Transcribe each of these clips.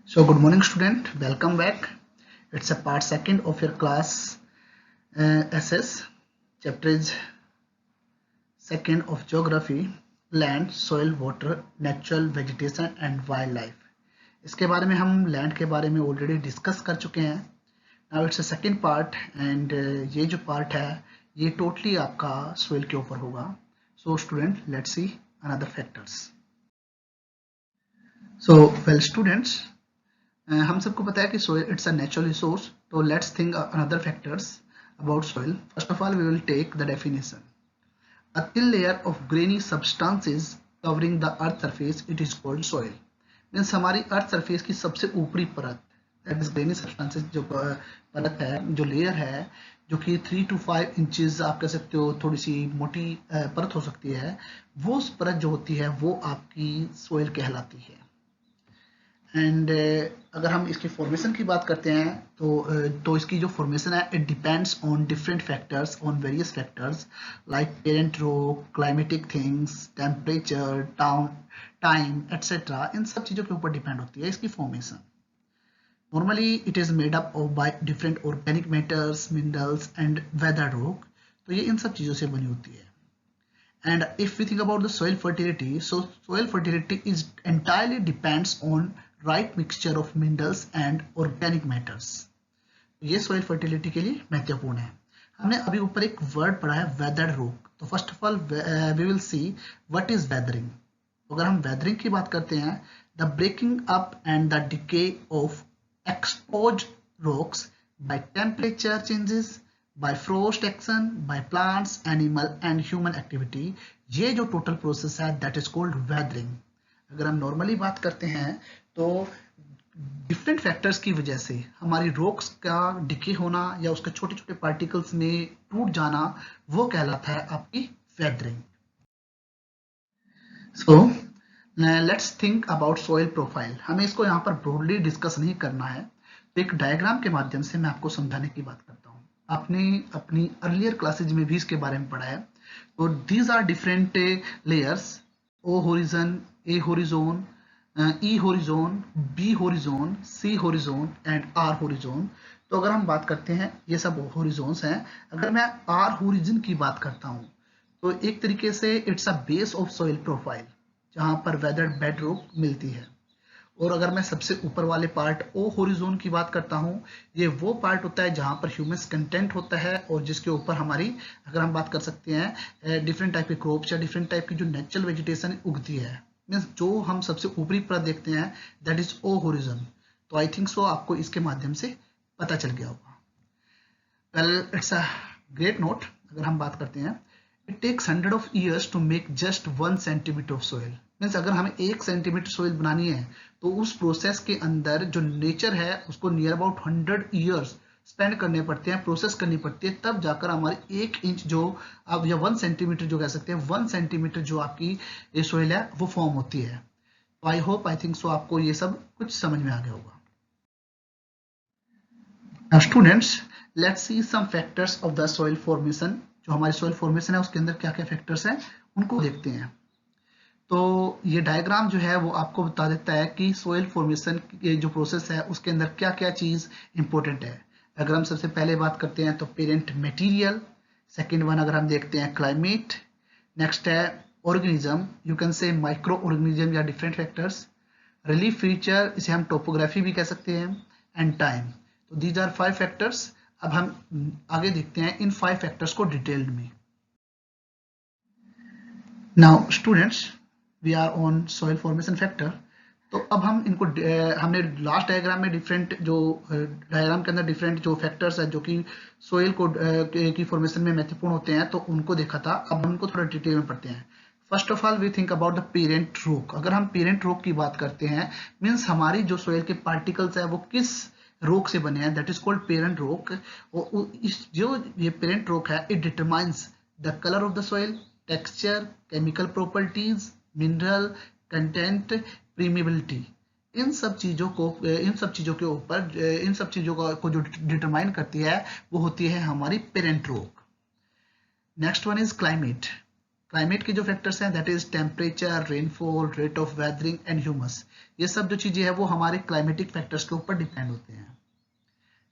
So good morning student, welcome back. It's a part second of your class SS. Chapter is second of geography, land, soil, water, natural vegetation and wildlife. इसके बारे में हम land के बारे में already discuss कर चुके हैं. Now it's a second part and ये जो पार्ट है ये टोटली आपका सोइल के ऊपर होगा. So student let's see another factors. So well students, हम सबको पता है कि soil it's a natural resource. तो let's think another factors about soil. First of all we will take the definition. A thin layer of grainy substances covering the earth surface, it is called soil. Means हमारी earth surface की सबसे ऊपरी परत, that is granny substances, जो परत है, जो layer है, जो कि 3 to 5 इंचेस आप कह सकते हो, थोड़ी सी मोटी परत हो सकती है, वो परत जो होती है वो आपकी सोइल कहलाती है. एंड अगर हम इसकी फॉर्मेशन की बात करते हैं तो इसकी जो फॉर्मेशन है it depends on different factors, on various factors like parent rock, climatic things, temperature, time etcetera. इन सब चीज़ों के ऊपर डिपेंड होती है इसकी formation. Normally it is made up of by different organic matters, minerals and weather rock. तो ये इन सब चीज़ों से बनी होती है. And if we think about the soil fertility, so soil fertility is entirely depends on right mixture of minerals and organic matters. ये soil fertility के लिए महत्वपूर्ण है. हमने अभी ऊपर एक वर्ड पढ़ा है weathered rock. तो first of all we will see what is weathering. अगर हम weathering की बात करते हैं, the breaking up and the decay of exposed rocks by temperature changes, by frost action, by plants, animal and human activity. ये जो total process है that is called weathering. अगर हम नॉर्मली बात करते हैं तो डिफरेंट फैक्टर्स की वजह से हमारी रॉक्स का डिके होना या उसके छोटे छोटे पार्टिकल्स में टूट जाना, वो कहलाता है आपकी weathering. So let's think about soil profile. हमें इसको यहाँ पर ब्रॉडली डिस्कस नहीं करना है, तो एक डायग्राम के माध्यम से मैं आपको समझाने की बात करता हूँ. आपने अपनी अर्लियर क्लासेज में भी इसके बारे में पढ़ा है. तो these are different layers: O horizon, A horizon, E horizon, B horizon, C horizon and R horizon. तो अगर हम बात करते हैं, ये सब होरिजोन्स हैं. अगर मैं आर होरिजन की बात करता हूँ तो एक तरीके से it's a base of soil profile, जहां पर वेदर्ड बेड रॉक मिलती है. और अगर मैं सबसे ऊपर वाले पार्ट ओ होरिजोन की बात करता हूँ, ये वो पार्ट होता है जहां पर ह्यूमस कंटेंट होता है और जिसके ऊपर हमारी, अगर हम बात कर सकते हैं, डिफरेंट टाइप के क्रॉप्स या डिफरेंट टाइप की जो नेचुरल वेजिटेशन उगती है. मीन्स जो हम सबसे ऊपरी परत देखते हैं दैट इज ओ होरिजन. तो आई थिंक सो आपको इसके माध्यम से पता चल गया होगा. Well it's a great note. अगर हम बात करते हैं, it takes 100 of years to make just 1 centimeter of soil. Means अगर हमें 1 सेंटीमीटर सोइल बनानी है तो उस प्रोसेस के अंदर जो नेचर है उसको नियर अबाउट 100 ईयर्स स्पेंड करने पड़ते हैं, प्रोसेस करनी पड़ती है, तब जाकर हमारी 1 इंच जो अब या 1 सेंटीमीटर जो कह सकते हैं, 1 सेंटीमीटर जो आपकी ये सोइल है वो फॉर्म होती है. तो आई होप, आई थिंक सो आपको ये सब कुछ समझ में आ गया होगा. Now students, let's see some factors of the soil formation. जो हमारी soil formation है उसके अंदर क्या क्या फैक्टर्स हैं उनको देखते हैं. तो ये डायग्राम जो है वो आपको बता देता है कि सोइल फॉर्मेशन के जो प्रोसेस है उसके अंदर क्या क्या चीज इंपॉर्टेंट है. अगर हम सबसे पहले बात करते हैं तो पेरेंट मटेरियल. सेकंड वन अगर हम देखते हैं क्लाइमेट. नेक्स्ट है organism, you can say micro organism या डिफरेंट फैक्टर्स. रिलीफ फीचर, इसे हम टोपोग्राफी भी कह सकते हैं. And time. तो दीज आर 5 फैक्टर्स. अब हम आगे देखते हैं इन 5 फैक्टर्स को डिटेल्ड में. Now students, we are on soil formation factor. तो अब हम इनको हमने लास्ट डायग्राम में डिफरेंट जो डायग्राम के अंदर डिफरेंट जो फैक्टर्स है जो कि सोइल को की फॉर्मेशन में महत्वपूर्ण होते हैं तो उनको देखा था. अब हम उनको थोड़ा डिटेल में पढ़ते हैं. First of all we think about the parent rock. अगर हम पेरेंट रॉक की बात करते हैं, मीन्स हमारी जो सोइल के पार्टिकल्स है वो किस रॉक से बने हैं, that is called parent rock. इस जो ये पेरेंट रॉक है it determines the colour of the soil, texture, chemical properties, mineral content, permeability. इन सब चीजों के ऊपर इन सब चीजों को जो डिटरमाइन करती है वो होती है हमारी parent rock. Next one is climate. Climate के जो फैक्टर्स हैं that is temperature, rainfall, rate of weathering and humus, ये सब जो चीजें हैं वो हमारे क्लाइमेटिक फैक्टर्स के ऊपर डिपेंड होते हैं।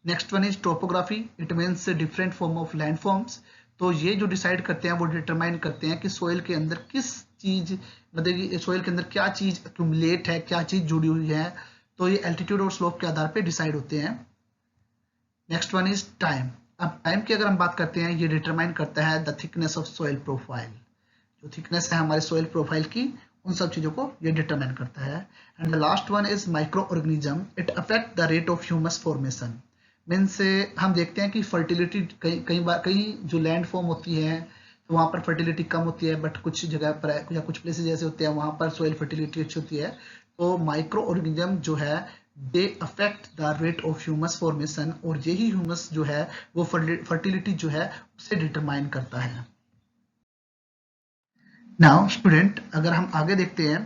Next one is topography, it means different form of land forms. तो ये जो डिसाइड करते हैं वो डिटरमाइन करते हैं कि सोइल के अंदर किस चीज, मतलब कि सोइल के अंदर क्या चीज एक्यूमुलेट है, क्या चीज जुड़ी हुई है। तो ये एल्टीट्यूड और स्लोप के आधार पे डिसाइड होते हैं। Next one is time. अब टाइम की अगर हम बात करते हैं, ये डिटरमाइन करता है the thickness of soil profile, जो थिकनेस है हमारे सोइल प्रोफाइल की, उन सब चीजों को ये डिटरमाइन करता है। And the last one is micro organism, it affect the rate of humus formation. Means हम देखते हैं कि फर्टिलिटी कई बार कई जो लैंड फॉर्म होती है तो वहाँ पर फर्टिलिटी कम होती है, बट कुछ जगह पर या कुछ प्लेसेस ऐसे होते हैं वहाँ पर सोइल फर्टिलिटी अच्छी होती है। तो माइक्रो ऑर्गेनिज्म जो है they affect the rate of humus formation, और यही ह्यूमस जो है वो फर्टिलिटी जो है उसे डिटरमाइन करता है। नाउ स्टूडेंट, अगर हम आगे देखते हैं,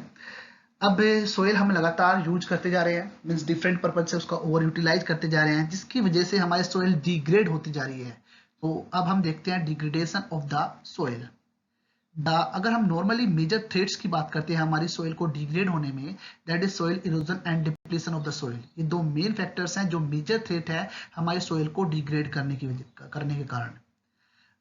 अब सोइल हम लगातार यूज करते जा रहे हैं, मीन्स डिफरेंट पर्पज से उसका ओवर यूटिलाइज करते जा रहे हैं, जिसकी वजह से हमारी सोइल डिग्रेड होती जा रही है। तो अब हम देखते हैं डिग्रेडेशन ऑफ द सोइल। अगर हम नॉर्मली मेजर थ्रेट्स की बात करते हैं हमारी सोइल को डिग्रेड होने में, that is soil erosion and depletion of the soil. ये दो मेन फैक्टर्स हैं जो मेजर थ्रेट है हमारी सोइल को डिग्रेड करने के कारण।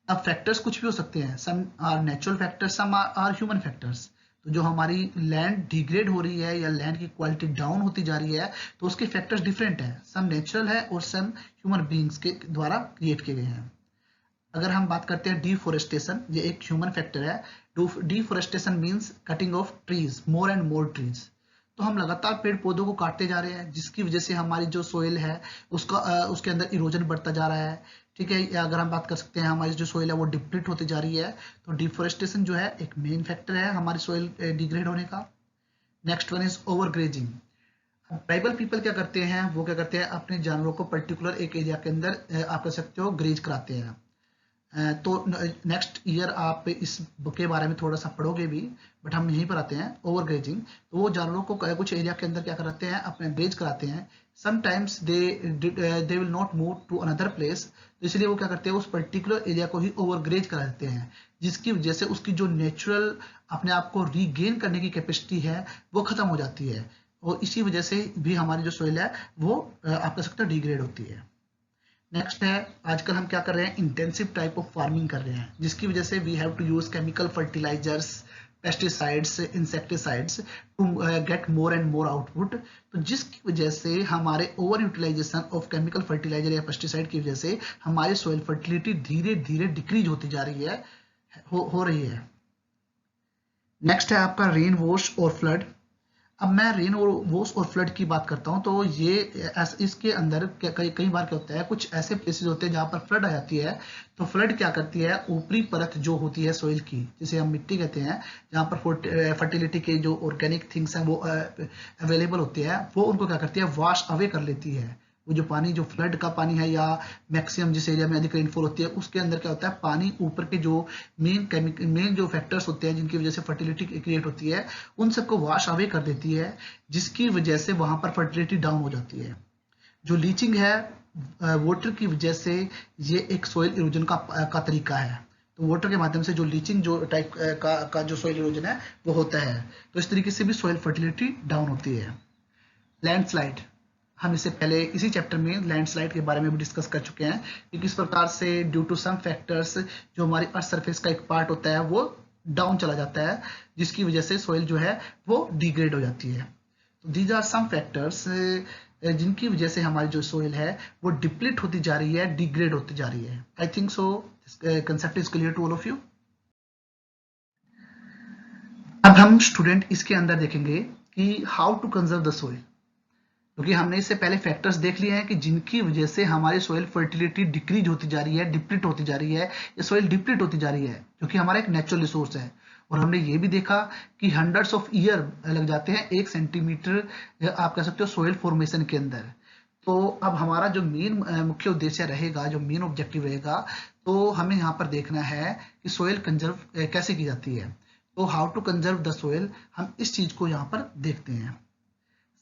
अब फैक्टर्स कुछ भी हो सकते हैं, some are natural factors, some are human factors. तो जो हमारी लैंड डिग्रेड हो रही है या लैंड की क्वालिटी डाउन होती जा रही है, तो उसके फैक्टर्स डिफरेंट है, सम नेचुरल है और सम ह्यूमन बीइंग्स के द्वारा क्रिएट किए गए हैं। अगर हम बात करते हैं डिफोरेस्टेशन, ये एक ह्यूमन फैक्टर है। Deforestation means cutting of trees, more and more trees. तो हम लगातार पेड़ पौधों को काटते जा रहे हैं, जिसकी वजह से हमारी जो सोइल है उसके अंदर इरोजन बढ़ता जा रहा है। ठीक है, या अगर हम बात कर सकते हैं हमारी जो सोइल है वो डिप्लीट होती जा रही है। तो डिफोरेस्टेशन जो है एक मेन फैक्टर है हमारी सोइल डिग्रेड होने का। Next one is overgrazing. Tribal people क्या करते हैं, वो क्या करते हैं अपने जानवरों को पर्टिकुलर एक एरिया के अंदर आप कह सकते हो ग्रेज कराते हैं। तो नेक्स्ट ईयर आप इस बुक के बारे में थोड़ा सा पढ़ोगे भी, बट हम यहीं पर आते हैं ओवरग्रेजिंग। तो वो जानवरों को कुछ एरिया के अंदर क्या कराते हैं, अपने ग्रेज कराते हैं। Sometimes they will not move to another place, तो इसलिए वो क्या करते हैं उस पर्टिकुलर एरिया को ही ओवरग्रेज करा देते हैं, जिसकी वजह से उसकी जो नेचुरल अपने आप को रीगेन करने की कैपेसिटी है वो खत्म हो जाती है, और इसी वजह से भी हमारी जो सोइल है वो आप कह सकते हो डिग्रेड होती है। नेक्स्ट है, आजकल हम क्या कर रहे हैं, इंटेंसिव टाइप ऑफ फार्मिंग कर रहे हैं, जिसकी वजह से we have to use chemical fertilisers, pesticides, insecticides to get more and more output. तो जिसकी वजह से हमारे over utilisation of chemical fertiliser या पेस्टिसाइड की वजह से हमारी सोइल फर्टिलिटी धीरे धीरे डिक्रीज होती जा रही है, हो रही है। नेक्स्ट है आपका रेन वॉश और फ्लड। अब मैं रेन वॉश और फ्लड की बात करता हूं, तो ये इसके अंदर कई बार क्या होता है, कुछ ऐसे प्लेसेस होते हैं जहां पर फ्लड आ जाती है। तो फ्लड क्या करती है, ऊपरी परत जो होती है सोइल की, जिसे हम मिट्टी कहते हैं, जहां पर फर्टिलिटी के जो ऑर्गेनिक थिंग्स हैं वो अवेलेबल होती है, वो उनको क्या करती है वॉश अवे कर लेती है। वो जो पानी, जो फ्लड का पानी है या मैक्सिमम जिस एरिया में अधिक रेनफॉल होती है, उसके अंदर क्या होता है, पानी ऊपर के जो मेन जो फैक्टर्स होते हैं जिनकी वजह से फर्टिलिटी क्रिएट होती है, उन सबको वॉश अवे कर देती है, जिसकी वजह से वहां पर फर्टिलिटी डाउन हो जाती है। जो लीचिंग है वाटर की वजह से, ये एक सोइल इरोजन का तरीका है। तो वाटर के माध्यम से जो लीचिंग जो टाइप का जो सोइल इरोजन है वो होता है। तो इस तरीके से भी सोइल फर्टिलिटी डाउन होती है। लैंडस्लाइड, हम इससे पहले इसी चैप्टर में लैंडस्लाइड के बारे में भी डिस्कस कर चुके हैं कि किस प्रकार से ड्यू टू सम फैक्टर्स जो हमारी अर्थ सरफेस का एक पार्ट होता है वो डाउन चला जाता है, जिसकी वजह से सोइल जो है वो डिग्रेड हो जाती है। तो दीज आर सम फैक्टर्स जिनकी वजह से हमारी जो सोइल है वो डिप्लीट होती जा रही है, डिग्रेड होती जा रही है। I think so concept is clear to all of you. अब हम स्टूडेंट इसके अंदर देखेंगे कि how to conserve the soil, क्योंकि हमने इससे पहले फैक्टर्स देख लिए हैं कि जिनकी वजह से हमारी सोइल फर्टिलिटी डिक्रीज होती जा रही है, डिप्लीट होती जा रही है, या सोइल डिप्लीट होती जा रही है, क्योंकि हमारा एक नेचुरल रिसोर्स है। और हमने ये भी देखा कि हंड्रेड्स ऑफ ईयर लग जाते हैं 1 सेंटीमीटर आप कह सकते हो सोइल फॉर्मेशन के अंदर। तो अब हमारा जो मेन मुख्य उद्देश्य रहेगा, जो मेन ऑब्जेक्टिव रहेगा, तो हमें यहाँ पर देखना है कि सोइल कंजर्व कैसे की जाती है। तो how to conserve the soil, हम इस चीज को यहाँ पर देखते हैं।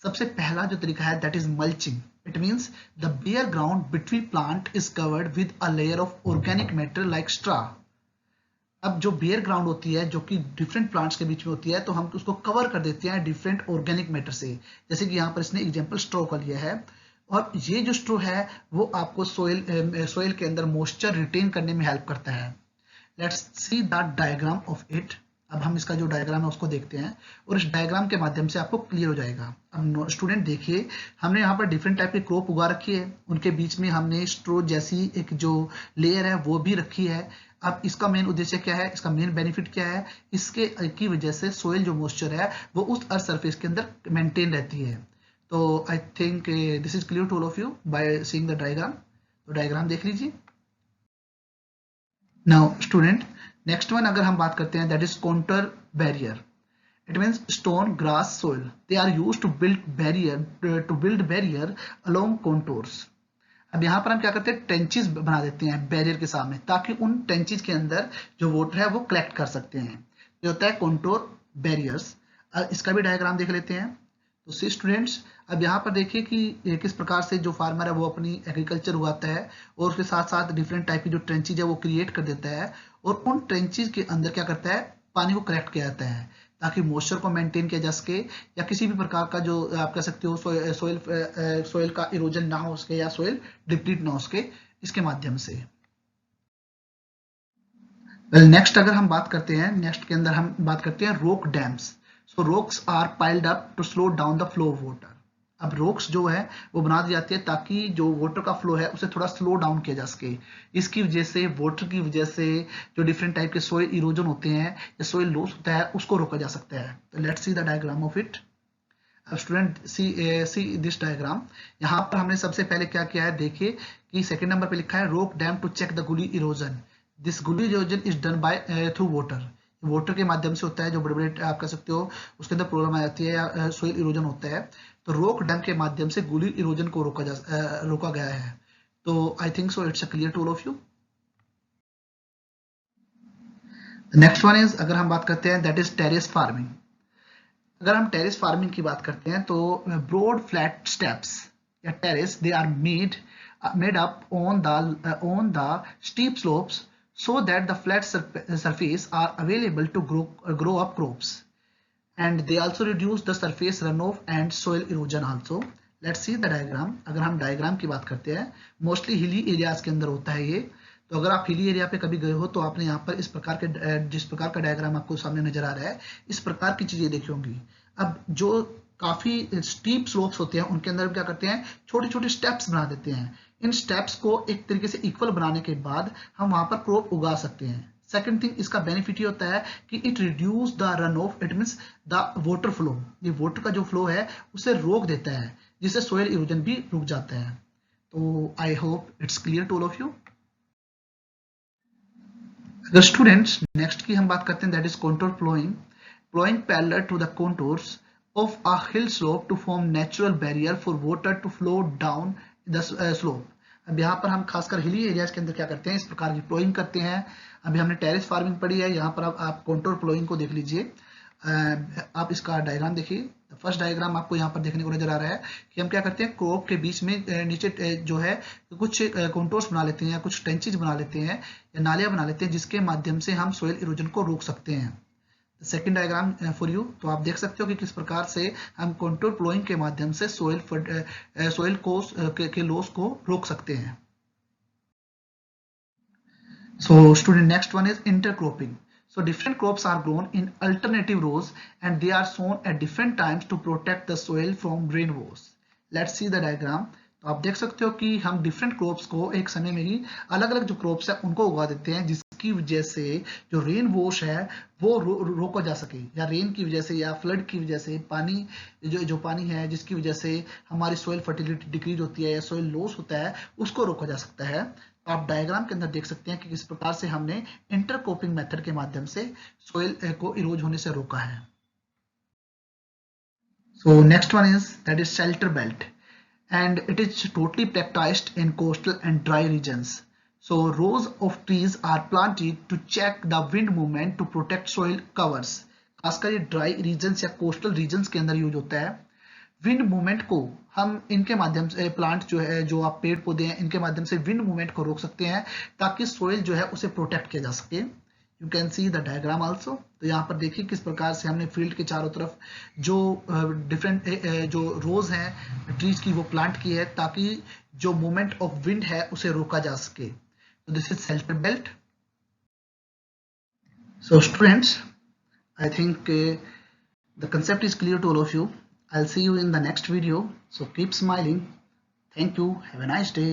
सबसे पहला जो तरीका है that is mulching. It means the bare ground between plant is covered with a layer of organic matter like straw. अब जो बेयर ग्राउंड होती है जो कि डिफरेंट प्लांट्स के बीच में होती है, तो हम उसको कवर कर देते हैं डिफरेंट ऑर्गेनिक मैटर से। जैसे कि यहाँ पर इसने एग्जांपल स्ट्रो का लिया है, और ये जो स्ट्रो है वो आपको सोइल के अंदर मॉइस्चर रिटेन करने में हेल्प करता है। Let's see the diagram of it. अब हम इसका जो डायग्राम है उसको देखते हैं, और इस डायग्राम के माध्यम से आपको क्लियर हो जाएगा। अब स्टूडेंट देखिए, हमने यहाँ पर डिफरेंट टाइप की क्रॉप उगा रखी है, उनके बीच में हमने स्ट्रो जैसी एक जो लेयर है वो भी रखी है। अब इसका मेन उद्देश्य क्या है, इसका मेन बेनिफिट क्या है, इसके की वजह से सोइल जो मॉइस्चर है वो उस अर्थ सरफेस के अंदर मेंटेन रहती है। तो I think this is clear to all of you by seeing the diagram. तो डायग्राम देख लीजिए। नाउ स्टूडेंट, नेक्स्ट वन अगर हम बात करते हैं, that is contour barrier. It means stone, grass, soil, they are used to build barrier along contours. अब यहाँ पर हम क्या करते हैं, ट्रेंचेस बना देते हैं बैरियर के सामने, ताकि उन ट्रेंचेस के अंदर जो वाटर है वो कलेक्ट कर सकते हैं। ये होता है कॉन्टोर बैरियर्स। इसका भी डायग्राम देख लेते हैं। तो सी स्टूडेंट्स, अब यहाँ पर देखिए कि किस प्रकार से जो फार्मर है वो अपनी एग्रीकल्चर उगाता है, और उसके साथ साथ डिफरेंट टाइप की जो ट्रेंचेज है वो क्रिएट कर देता है, और उन ट्रेंचेज के अंदर क्या करता है, पानी को कलेक्ट किया जाता है, ताकि मॉइस्चर को मेंटेन किया जा सके, या किसी भी प्रकार का जो आप कह सकते हो सोइल का इरोजन ना हो सके, या सोइल डिप्लीट ना हो सके इसके माध्यम से। वेल नेक्स्ट अगर हम बात करते हैं, नेक्स्ट के अंदर हम बात करते हैं rock dams. So rocks are piled up to slow down the flow of water. अब रॉक्स जो है वो बना दी जाती है ताकि जो वाटर का फ्लो है उसे थोड़ा स्लो डाउन किया जा सके। इसकी वजह से, वाटर की वजह से जो डिफरेंट टाइप के सोइल इरोजन होते हैं या सोइल लॉस होता है उसको रोका जा सकता है। तो let's see the diagram of it. अब स्टूडेंट सी दिस डायग्राम। यहाँ पर हमने सबसे पहले क्या किया है, देखिए कि सेकंड नंबर पे लिखा है rock dam to check the gully erosion. This gully erosion is done by through water. Water के माध्यम से होता है, जो बड़े बड़े आप कह सकते हो उसके अंदर प्रॉब्लम आ जाती है या सोइल इरोजन होता है, तो रॉक डैम के माध्यम से गुली इरोजन को रोका गया है। तो I think so it's a clear to all of you. Next one is, अगर हम बात करते हैं, दैट इज टेरेस फार्मिंग। अगर हम टेरेस फार्मिंग की बात करते हैं तो ब्रॉड फ्लैट स्टेप्स या terrace, they are made up on the steep slopes so that the flat surface are available to grow up crops, and they also reduce the surface runoff and soil erosion also. Let's see the diagram. अगर हम diagram की बात करते हैं, mostly hilly areas के अंदर होता है ये। तो अगर आप हिली एरिया पे कभी गए हो तो आपने यहाँ पर इस प्रकार के जिस प्रकार का डायग्राम आपको सामने नजर आ रहा है, इस प्रकार की चीजें देखी होंगी। अब जो काफी स्टीप स्लोप्स होते हैं उनके अंदर क्या करते हैं, छोटे छोटे स्टेप्स बना देते हैं। इन स्टेप्स को एक तरीके से इक्वल बनाने के बाद हम वहां पर क्रॉप उगा सकते हैं। सेकंड थिंग, इसका बेनिफिट ये होता है कि it reduce the run of, it means the water flow. ये वाटर का जो फ्लो है उसे रोक देता है, जिससे सोयल इरोजन भी रुक जाता है। तो I hope it's clear to all of you. अगर स्टूडेंट्स नेक्स्ट की हम बात करते हैं, that is contour ploughing parallel to the contours of a hill slope to form natural barrier for water to flow down the slope. अब यहाँ पर हम खासकर हिली एरियाज के अंदर क्या करते हैं, इस प्रकार की प्लोइंग करते हैं। अभी हमने टेरेस फार्मिंग पढ़ी है, यहाँ पर अब आप कॉन्टूर प्लोइंग को देख लीजिए। आप इसका डायग्राम देखिए। फर्स्ट डायग्राम आपको यहाँ पर देखने को नजर आ रहा है कि हम क्या करते हैं, क्रॉप के बीच में नीचे जो है कुछ कॉन्टूर्स बना लेते हैं, या कुछ ट्रेंचेज बना लेते हैं, या नालियां बना लेते हैं, जिसके माध्यम से हम सोइल इरोजन को रोक सकते हैं। Second diagram for you. तो आप देख सकते हो कि किस प्रकार से हम कॉन्टूर प्लोइंग के माध्यम से सोइल को के लॉस को रोक सकते हैं। So student, next one is intercropping. So different crops are grown in alternative rows and they are sown at different times to protect the soil from rain wash. Let's see the diagram. तो आप देख सकते हो कि हम different crops को एक समय में ही अलग अलग जो क्रॉप्स है उनको उगा देते हैं, जिसकी वजह से जो रेन वॉश है वो रोका जा सके, या रेन की वजह से या फ्लड की वजह से पानी जो पानी है जिसकी वजह से हमारी सोइल फर्टिलिटी डिक्रीज होती है या सोइल लॉस होता है उसको रोका जा सकता है। तो आप डायग्राम के अंदर देख सकते हैं कि किस प्रकार से हमने इंटरक्रॉपिंग मेथड के माध्यम से सोइल को इरोज होने से रोका है। So next one is, that is shelter belt, and it is totally practiced in coastal and dry regions. So rows of trees are planted to check the wind movement to protect soil covers. खासकर ये dry regions या coastal regions के अंदर use होता है। Wind movement को हम इनके माध्यम से, प्लांट जो है, जो आप पेड़ पौधे हैं, इनके माध्यम से विंड मूवमेंट को रोक सकते हैं ताकि सोइल जो है उसे प्रोटेक्ट किया जा सके। You can see the diagram also. तो यहाँ पर देखिए किस प्रकार से हमने फील्ड के चारों तरफ जो डिफरेंट जो रोज हैं ट्रीज की वो प्लांट की है ताकि जो मूवमेंट ऑफ विंड है उसे रोका जा सके। तो this is shelter belt. So students, I think the concept is clear to all of you. I'll see you in the next video. So keep smiling. Thank you. Have a nice day.